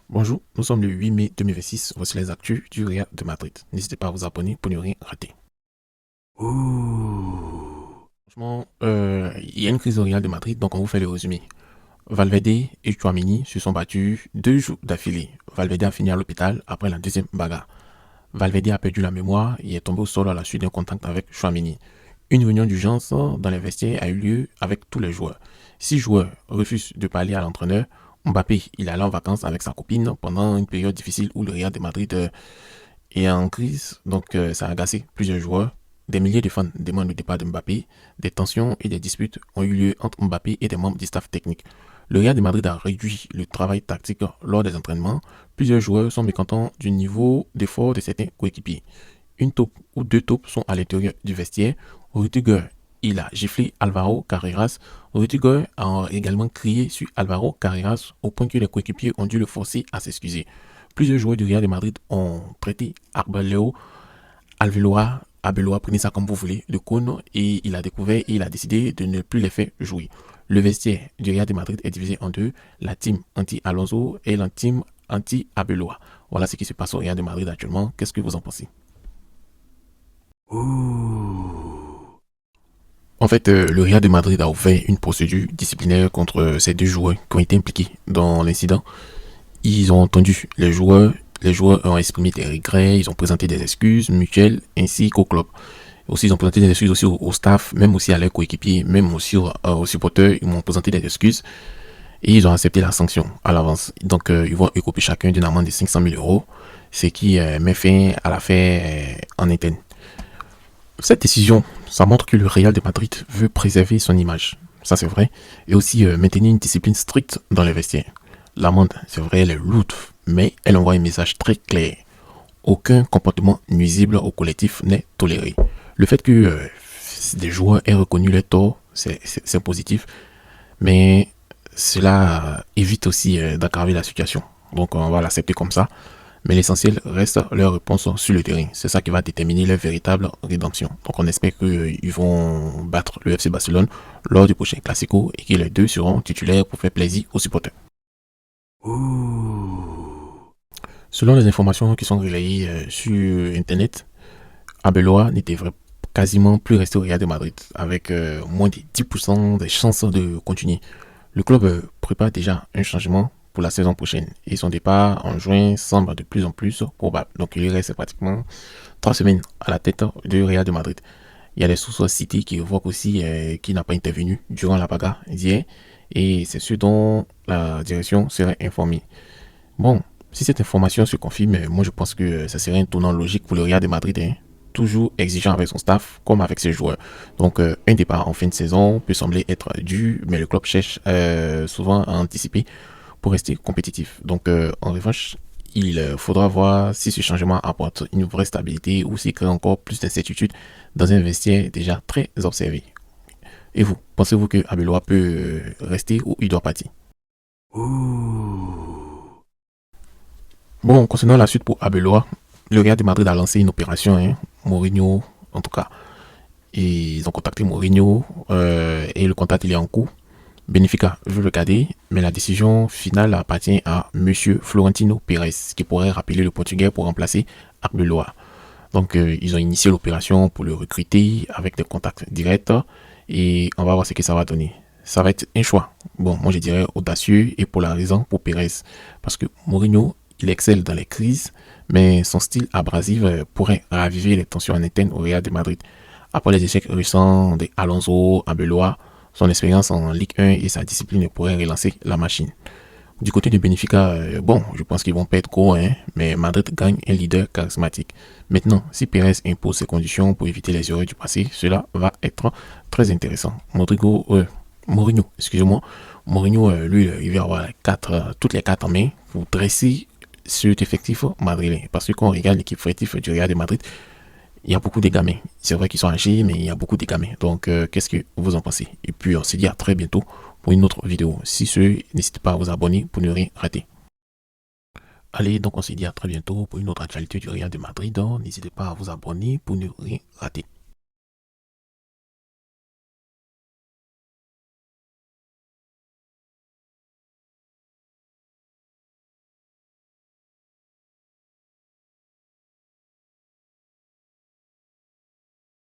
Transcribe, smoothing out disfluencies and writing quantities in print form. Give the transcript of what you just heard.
Bonjour, nous sommes le 8 mai 2026. Voici les actus du Real de Madrid. N'hésitez pas à vous abonner pour ne rien rater. Franchement, il y a une crise au Real de Madrid, donc on vous fait le résumé. Valverde et Tchouaméni se sont battus 2 jours d'affilée. Valverde a fini à l'hôpital après la deuxième bagarre. Valverde a perdu la mémoire et est tombé au sol à la suite d'un contact avec Tchouaméni. Une réunion d'urgence dans les vestiaires a eu lieu avec tous les joueurs. 6 joueurs refusent de parler à l'entraîneur. Mbappé, il est allé en vacances avec sa copine pendant une période difficile où le Real de Madrid est en crise, donc ça a agacé plusieurs joueurs. Des milliers de fans demandent le départ de Mbappé. Des tensions et des disputes ont eu lieu entre Mbappé et des membres du staff technique. Le Real de Madrid a réduit le travail tactique lors des entraînements. Plusieurs joueurs sont mécontents du niveau d'effort de certains coéquipiers. Une taupe ou 2 taupes sont à l'intérieur du vestiaire. Rudiger, il a giflé Alvaro Carreras. Rudiger a également crié sur Alvaro Carreras au point que les coéquipiers ont dû le forcer à s'excuser. Plusieurs joueurs du Real de Madrid ont traité Arbeloa, prenez ça comme vous voulez, le cône, et il a découvert et il a décidé de ne plus les faire jouer. Le vestiaire du Real de Madrid est divisé en deux, la team anti-Alonso et la team anti-Arbeloa. Voilà ce qui se passe au Real de Madrid actuellement. Qu'est-ce que vous en pensez? En fait, le Real de Madrid a ouvert une procédure disciplinaire contre ces 2 joueurs qui ont été impliqués dans l'incident. Ils ont entendu les joueurs ont exprimé des regrets, ils ont présenté des excuses mutuelles ainsi qu'au club. Aussi, ils ont présenté des excuses aussi au staff, même aussi à leurs coéquipiers, même aussi aux supporters, ils m'ont présenté des excuses et ils ont accepté la sanction à l'avance. Donc, ils vont écoper chacun d'une amende de 500 000 euros, ce qui met fin à l'affaire en interne. Cette décision, ça montre que le Real de Madrid veut préserver son image. Ça, c'est vrai. Et aussi maintenir une discipline stricte dans les vestiaires. L'amende, c'est vrai, elle est lourde, mais elle envoie un message très clair. Aucun comportement nuisible au collectif n'est toléré. Le fait que des joueurs aient reconnu les torts, c'est positif, mais cela évite aussi d'aggraver la situation. Donc on va l'accepter comme ça. Mais l'essentiel reste leur réponse sur le terrain. C'est ça qui va déterminer leur véritable rédemption. Donc on espère qu'ils vont battre le FC Barcelone lors du prochain Classico et que les deux seront titulaires pour faire plaisir aux supporters. Selon les informations qui sont relayées sur Internet, Arbeloa n'était quasiment plus resté au Real de Madrid, avec moins de 10% des chances de continuer. Le club prépare déjà un changement pour la saison prochaine et son départ en juin semble de plus en plus probable. Donc il reste pratiquement 3 semaines à la tête du Real de Madrid. Il y a des sources citées qui évoquent aussi qu'il n'a pas intervenu durant la bagarre d'hier et c'est ce dont la direction serait informée. Bon, si cette information se confirme, moi je pense que ça serait un tournant logique pour le Real de Madrid, hein. Toujours exigeant avec son staff comme avec ses joueurs. Donc un départ en fin de saison peut sembler être dû, mais le club cherche souvent à anticiper pour rester compétitif. Donc en revanche, il faudra voir si ce changement apporte une vraie stabilité ou s'il crée encore plus d'incertitude dans un vestiaire déjà très observé. Et vous, pensez-vous que Arbeloa peut rester ou il doit partir? Bon, concernant la suite pour Arbeloa, le Real de Madrid a lancé une opération, hein, Mourinho en tout cas. Et ils ont contacté Mourinho et le contact il est en cours. Benfica veut le garder, mais la décision finale appartient à Monsieur Florentino Pérez, qui pourrait rappeler le Portugais pour remplacer Arbeloa. Donc ils ont initié l'opération pour le recruter avec des contacts directs et on va voir ce que ça va donner. Ça va être un choix. Bon, moi je dirais audacieux et polarisant pour Pérez, parce que Mourinho, il excelle dans les crises, mais son style abrasif pourrait raviver les tensions en interne au Real de Madrid. Après les échecs récents de Alonso, Arbeloa, son expérience en Ligue 1 et sa discipline pourraient relancer la machine. Du côté de Benfica, bon, je pense qu'ils vont pas être gros, hein, mais Madrid gagne un leader charismatique. Maintenant, si Pérez impose ses conditions pour éviter les erreurs du passé, cela va être très intéressant. Mourinho, excusez-moi, Mourinho, lui, il va avoir toutes les cartes en main pour dresser cet effectif madrilène. Parce que quand on regarde l'équipe effective du Real de Madrid, il y a beaucoup de gamins. C'est vrai qu'ils sont âgés, mais il y a beaucoup de gamins. Donc, qu'est-ce que vous en pensez? Et puis, on se dit à très bientôt pour une autre vidéo. Si ce, n'hésitez pas à vous abonner pour ne rien rater. Allez, donc on se dit à très bientôt pour une autre actualité du Real de Madrid. Donc, n'hésitez pas à vous abonner pour ne rien rater.